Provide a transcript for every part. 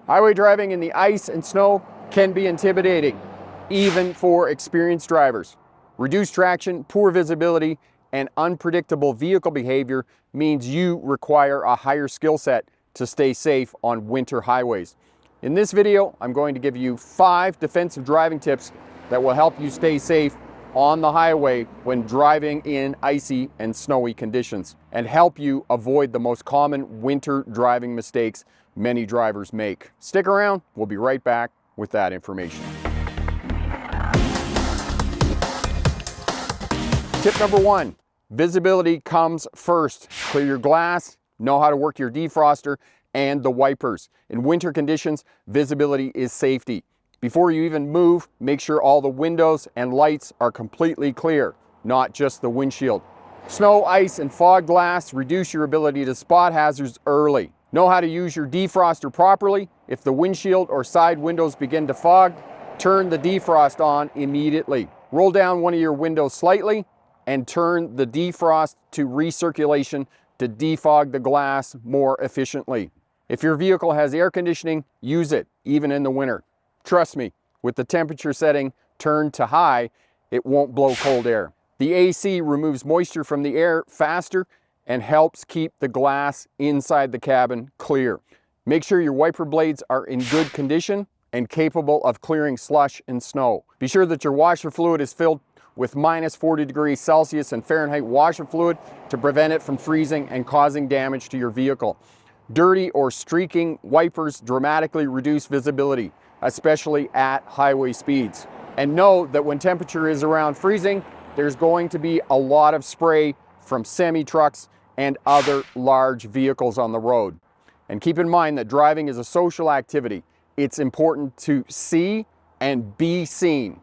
Highway driving in the ice and snow can be intimidating, even for experienced drivers. Reduced traction, poor visibility, and unpredictable vehicle behavior means you require a higher skill set to stay safe on winter highways. In this video, I'm going to give you 5 defensive driving tips that will help you stay safe on the highway when driving in icy and snowy conditions, and help you avoid the most common winter driving mistakes many drivers make. Stick around, we'll be right back with that information. Tip number 1, visibility comes first. Clear your glass, know how to work your defroster and the wipers. In winter conditions, visibility is safety. Before you even move, make sure all the windows and lights are completely clear, not just the windshield. Snow, ice, and fog glass reduce your ability to spot hazards early. Know how to use your defroster properly. If the windshield or side windows begin to fog, turn the defrost on immediately. Roll down one of your windows slightly and turn the defrost to recirculation to defog the glass more efficiently. If your vehicle has air conditioning, use it, even in the winter. Trust me, with the temperature setting turned to high, it won't blow cold air. The AC removes moisture from the air faster and helps keep the glass inside the cabin clear. Make sure your wiper blades are in good condition and capable of clearing slush and snow. Be sure that your washer fluid is filled with -40 degrees Celsius and Fahrenheit washer fluid to prevent it from freezing and causing damage to your vehicle. Dirty or streaking wipers dramatically reduce visibility, especially at highway speeds. And know that when temperature is around freezing, there's going to be a lot of spray from semi-trucks and other large vehicles on the road. And keep in mind that driving is a social activity. It's important to see and be seen.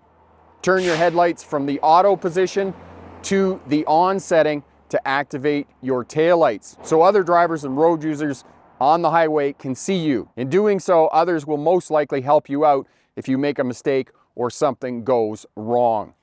Turn your headlights from the auto position to the on setting to activate your taillights, so other drivers and road users on the highway can see you. In doing so, others will most likely help you out if you make a mistake or something goes wrong.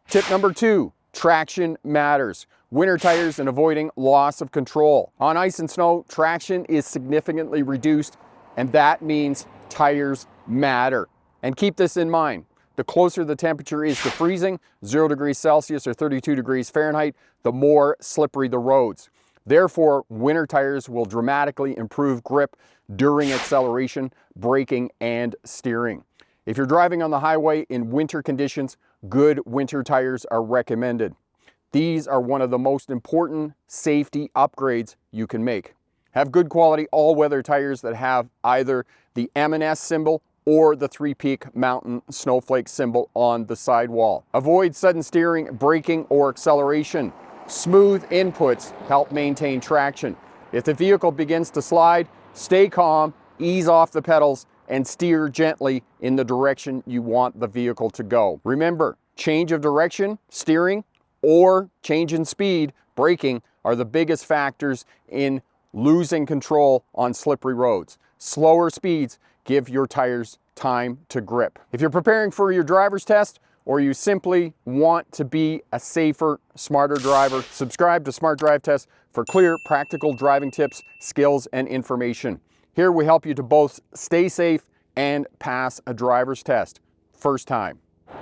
Tip number 2, traction matters. Winter tires and avoiding loss of control. On ice and snow, traction is significantly reduced, and that means tires matter. And keep this in mind. The closer the temperature is to freezing, 0 degrees Celsius or 32 degrees Fahrenheit, the more slippery the roads. Therefore, winter tires will dramatically improve grip during acceleration, braking, and steering. If you're driving on the highway in winter conditions, good winter tires are recommended. These are one of the most important safety upgrades you can make. Have good quality all-weather tires that have either the M&S symbol or the 3-peak mountain snowflake symbol on the sidewall. Avoid sudden steering, braking, or acceleration. Smooth inputs help maintain traction. If the vehicle begins to slide, stay calm, ease off the pedals, and steer gently in the direction you want the vehicle to go. Remember, change of direction, steering, or change in speed, braking, are the biggest factors in losing control on slippery roads. Slower speeds give your tires time to grip. If you're preparing for your driver's test, or you simply want to be a safer, smarter driver, subscribe to Smart Drive Test for clear, practical driving tips, skills, and information. Here we help you to both stay safe and pass a driver's test first time.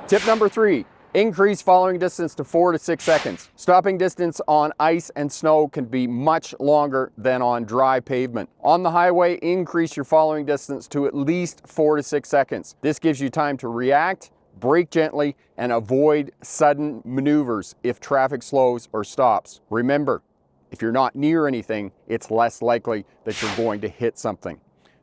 Tip number 3, increase following distance to 4 to 6 seconds. Stopping distance on ice and snow can be much longer than on dry pavement. On the highway, increase your following distance to at least 4 to 6 seconds. This gives you time to react, brake gently, and avoid sudden maneuvers if traffic slows or stops. Remember, if you're not near anything, it's less likely that you're going to hit something.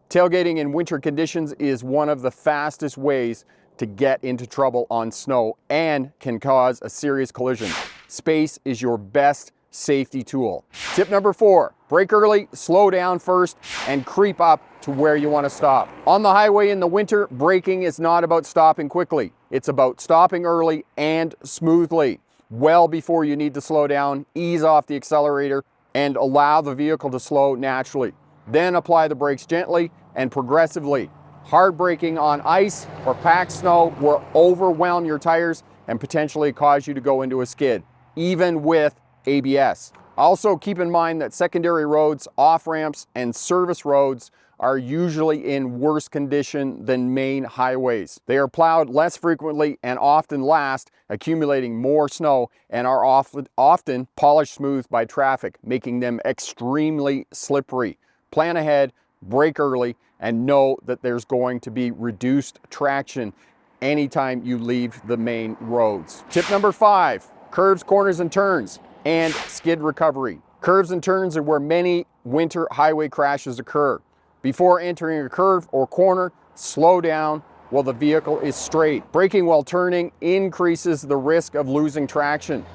Tailgating in winter conditions is one of the fastest ways to get into trouble on snow and can cause a serious collision. Space is your best safety tool. Tip number 4, brake early, slow down first, and creep up to where you want to stop. On the highway in the winter, braking is not about stopping quickly. It's about stopping early and smoothly. Well before you need to slow down, ease off the accelerator and allow the vehicle to slow naturally. Then apply the brakes gently and progressively. Hard braking on ice or packed snow will overwhelm your tires and potentially cause you to go into a skid, even with ABS. Also keep in mind that secondary roads, off-ramps, and service roads are usually in worse condition than main highways. They are plowed less frequently and often last, accumulating more snow, and are often polished smooth by traffic, making them extremely slippery. Plan ahead, brake early, and know that there's going to be reduced traction anytime you leave the main roads. Tip number 5, curves, corners, and turns, and skid recovery. Curves and turns are where many winter highway crashes occur. Before entering a curve or corner, slow down while the vehicle is straight. Braking while turning increases the risk of losing traction.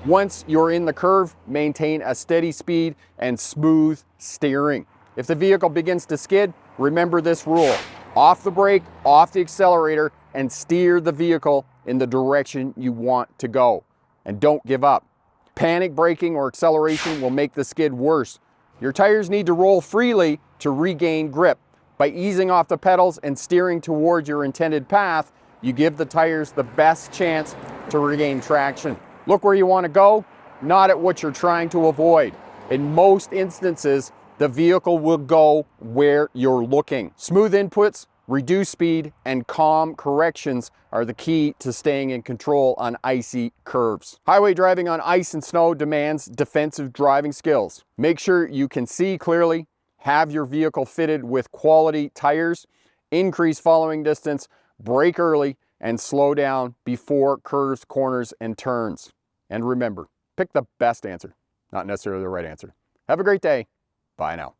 Once you're in the curve, maintain a steady speed and smooth steering. If the vehicle begins to skid, remember this rule: off the brake, off the accelerator, and steer the vehicle in the direction you want to go. And don't give up. Panic braking or acceleration will make the skid worse. Your tires need to roll freely to regain grip. By easing off the pedals and steering towards your intended path, you give the tires the best chance to regain traction. Look where you want to go, not at what you're trying to avoid. In most instances, the vehicle will go where you're looking. Smooth inputs, reduced speed, and calm corrections are the key to staying in control on icy curves. Highway driving on ice and snow demands defensive driving skills. Make sure you can see clearly, have your vehicle fitted with quality tires, increase following distance, brake early, and slow down before curves, corners, and turns. And remember, pick the best answer, not necessarily the right answer. Have a great day. Bye now.